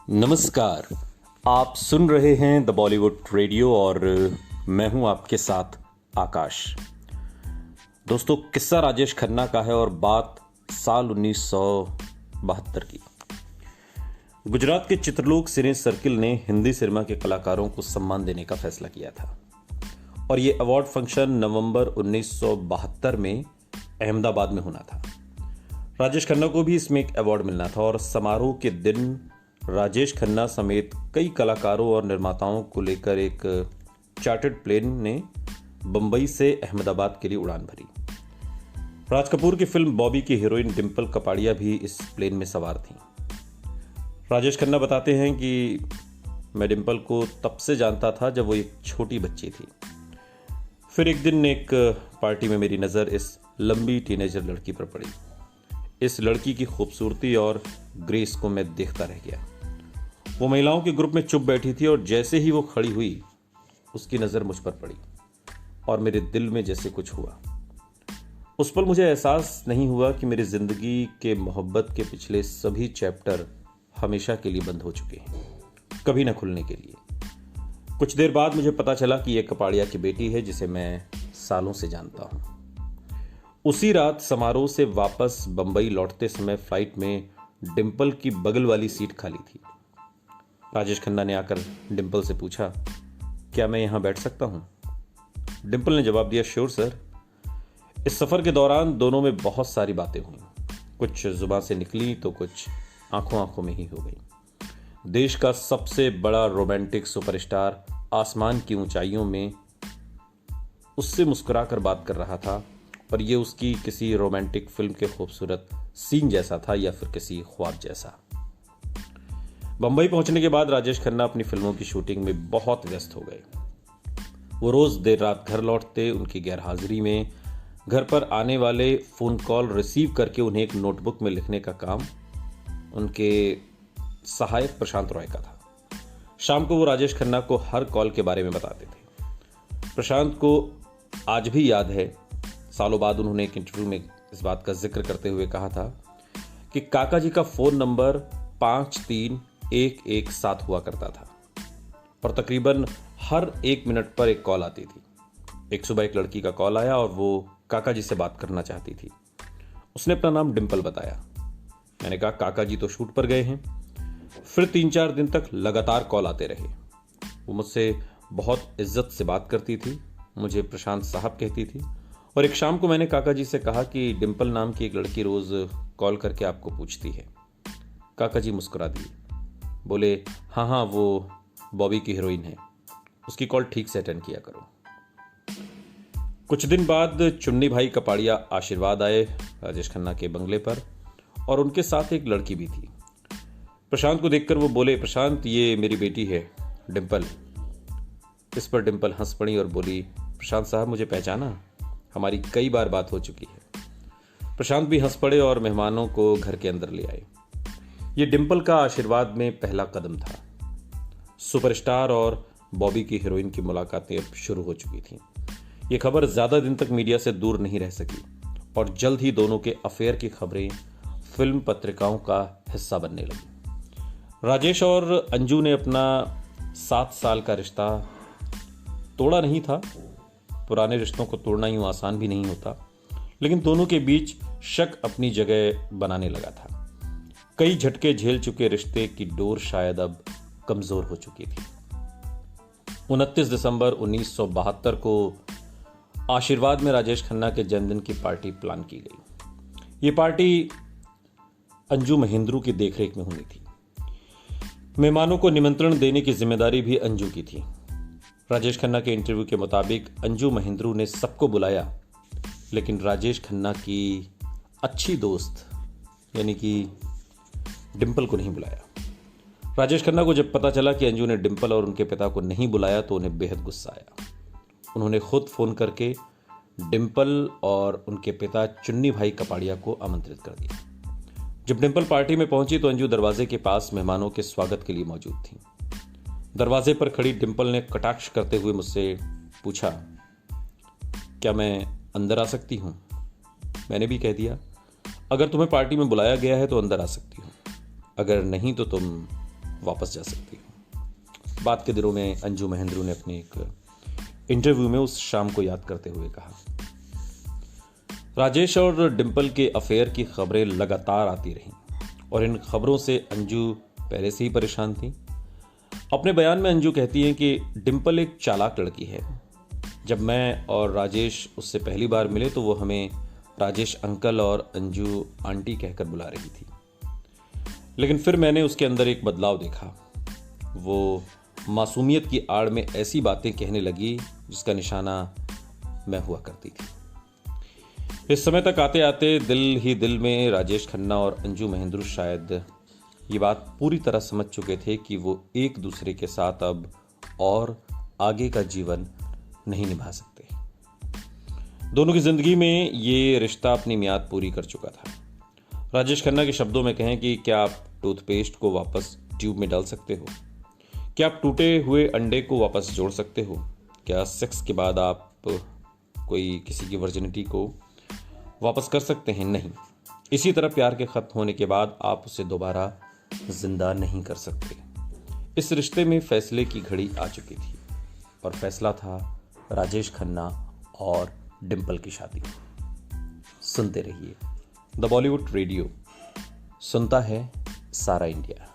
नमस्कार। आप सुन रहे हैं द बॉलीवुड रेडियो और मैं हूं आपके साथ आकाश। दोस्तों, किस्सा राजेश खन्ना का है और बात साल 1972 की। गुजरात के चित्रलोक सिने सर्किल ने हिंदी सिनेमा के कलाकारों को सम्मान देने का फैसला किया था और ये अवार्ड फंक्शन नवंबर 1972 में अहमदाबाद में होना था। राजेश खन्ना को भी इसमें एक अवार्ड मिलना था और समारोह के दिन राजेश खन्ना समेत कई कलाकारों और निर्माताओं को लेकर एक चार्टर्ड प्लेन ने बंबई से अहमदाबाद के लिए उड़ान भरी। राज कपूर की फिल्म बॉबी की हीरोइन डिंपल कपाड़िया भी इस प्लेन में सवार थीं। राजेश खन्ना बताते हैं कि मैं डिंपल को तब से जानता था जब वो एक छोटी बच्ची थी। फिर एक दिन एक पार्टी में मेरी नज़र इस लंबी टीनेजर लड़की पर पड़ी। इस लड़की की खूबसूरती और ग्रेस को मैं देखता रह गया। वो महिलाओं के ग्रुप में चुप बैठी थी और जैसे ही वो खड़ी हुई उसकी नज़र मुझ पर पड़ी और मेरे दिल में जैसे कुछ हुआ। उस पल मुझे एहसास नहीं हुआ कि मेरी जिंदगी के मोहब्बत के पिछले सभी चैप्टर हमेशा के लिए बंद हो चुके हैं, कभी न खुलने के लिए। कुछ देर बाद मुझे पता चला कि यह कपाड़िया की बेटी है जिसे मैं सालों से जानता हूं। उसी रात समारोह से वापस बंबई लौटते समय फ्लाइट में डिंपल की बगल वाली सीट खाली थी। राजेश खन्ना ने आकर डिंपल से पूछा, क्या मैं यहां बैठ सकता हूं? डिंपल ने जवाब दिया, श्योर सर। इस सफर के दौरान दोनों में बहुत सारी बातें हुई। कुछ जुबान से निकली तो कुछ आंखों आंखों में ही हो गई। देश का सबसे बड़ा रोमांटिक सुपरस्टार आसमान की ऊंचाइयों में उससे मुस्कुराकर बात कर रहा था और ये उसकी किसी रोमांटिक फिल्म के खूबसूरत सीन जैसा था या फिर किसी ख्वाब जैसा। बंबई पहुंचने के बाद राजेश खन्ना अपनी फिल्मों की शूटिंग में बहुत व्यस्त हो गए। वो रोज देर रात घर लौटते, उनकी गैरहाजिरी में घर पर आने वाले फोन कॉल रिसीव करके उन्हें एक नोटबुक में लिखने का काम उनके सहायक प्रशांत रॉय का था। शाम को वो राजेश खन्ना को हर कॉल के बारे में बताते थे। प्रशांत को आज भी याद है, सालों बाद उन्होंने एक इंटरव्यू में इस बात का जिक्र करते हुए कहा था कि काका जी का फोन नंबर 53117 हुआ करता था और तकरीबन हर 1 मिनट पर एक कॉल आती थी। एक सुबह एक लड़की का कॉल आया और वो काका जी से बात करना चाहती थी। उसने अपना नाम डिंपल बताया। मैंने कहा, काका जी तो शूट पर गए हैं। फिर 3-4 दिन तक लगातार कॉल आते रहे। वो मुझसे बहुत इज्जत से बात करती थी, मुझे प्रशांत साहब कहती थी। और एक शाम को मैंने काका जी से कहा कि डिंपल नाम की एक लड़की रोज कॉल करके आपको पूछती है। काका जी मुस्कुरा दिए, बोले, हाँ, वो बॉबी की हीरोइन है, उसकी कॉल ठीक से अटेंड किया करो। कुछ दिन बाद चुन्नी भाई कपाड़िया आशीर्वाद आए राजेश खन्ना के बंगले पर और उनके साथ एक लड़की भी थी। प्रशांत को देखकर वो बोले, प्रशांत, ये मेरी बेटी है डिंपल। इस पर डिंपल हंस पड़ी और बोली, प्रशांत साहब, मुझे पहचाना? हमारी कई बार बात हो चुकी है। प्रशांत भी हंस पड़े और मेहमानों को घर के अंदर ले आए। ये डिंपल का आशीर्वाद में पहला कदम था। सुपरस्टार और बॉबी की हीरोइन की मुलाकातें अब शुरू हो चुकी थीं। ये खबर ज्यादा दिन तक मीडिया से दूर नहीं रह सकी और जल्द ही दोनों के अफेयर की खबरें फिल्म पत्रिकाओं का हिस्सा बनने लगी। राजेश और अंजू ने अपना 7 साल का रिश्ता तोड़ा नहीं था। पुराने रिश्तों को तोड़ना यूं आसान भी नहीं होता, लेकिन दोनों के बीच शक अपनी जगह बनाने लगा था। कई झटके झेल चुके रिश्ते की डोर शायद अब कमजोर हो चुकी थी। 29 दिसंबर 1972 को आशीर्वाद में राजेश खन्ना के जन्मदिन की पार्टी प्लान की गई। ये पार्टी अंजू महेंद्रू की देखरेख में होनी थी। मेहमानों को निमंत्रण देने की जिम्मेदारी भी अंजू की थी। राजेश खन्ना के इंटरव्यू के मुताबिक अंजू महेंद्रू ने सबको बुलाया, लेकिन राजेश खन्ना की अच्छी दोस्त यानी कि डिंपल को नहीं बुलाया। राजेश खन्ना को जब पता चला कि अंजू ने डिंपल और उनके पिता को नहीं बुलाया तो उन्हें बेहद गुस्सा आया। उन्होंने खुद फोन करके डिंपल और उनके पिता चुन्नी भाई कपाड़िया को आमंत्रित कर दिया। जब डिंपल पार्टी में पहुंची तो अंजू दरवाजे के पास मेहमानों के स्वागत के लिए मौजूद थी। दरवाजे पर खड़ी डिंपल ने कटाक्ष करते हुए मुझसे पूछा, क्या मैं अंदर आ सकती हूं? मैंने भी कह दिया, अगर तुम्हें पार्टी में बुलाया गया है तो अंदर आ सकती हो, अगर नहीं तो तुम वापस जा सकती हूँ। बाद के दिनों में अंजू महेंद्रू ने अपने एक इंटरव्यू में उस शाम को याद करते हुए कहा, राजेश और डिंपल के अफेयर की खबरें लगातार आती रहीं और इन खबरों से अंजू पहले से ही परेशान थी। अपने बयान में अंजू कहती हैं कि डिंपल एक चालाक लड़की है। जब मैं और राजेश उससे पहली बार मिले तो वो हमें राजेश अंकल और अंजू आंटी कहकर बुला रही थी, लेकिन फिर मैंने उसके अंदर एक बदलाव देखा। वो मासूमियत की आड़ में ऐसी बातें कहने लगी जिसका निशाना मैं हुआ करती थी। इस समय तक आते आते दिल ही दिल में राजेश खन्ना और अंजू महेंद्रू शायद ये बात पूरी तरह समझ चुके थे कि वो एक दूसरे के साथ अब और आगे का जीवन नहीं निभा सकते। दोनों की जिंदगी में ये रिश्ता अपनी मियाद पूरी कर चुका था। राजेश खन्ना के शब्दों में कहें कि क्या आप टूथपेस्ट को वापस ट्यूब में डाल सकते हो? क्या आप टूटे हुए अंडे को वापस जोड़ सकते हो? क्या सेक्स के बाद आप कोई किसी की वर्जिनिटी को वापस कर सकते हैं? नहीं। इसी तरह प्यार के खत्म होने के बाद आप उसे दोबारा जिंदा नहीं कर सकते। इस रिश्ते में फैसले की घड़ी आ चुकी थी और फैसला था राजेश खन्ना और डिंपल की शादी। सुनते रहिए द बॉलीवुड रेडियो, सुनता है सारा इंडिया।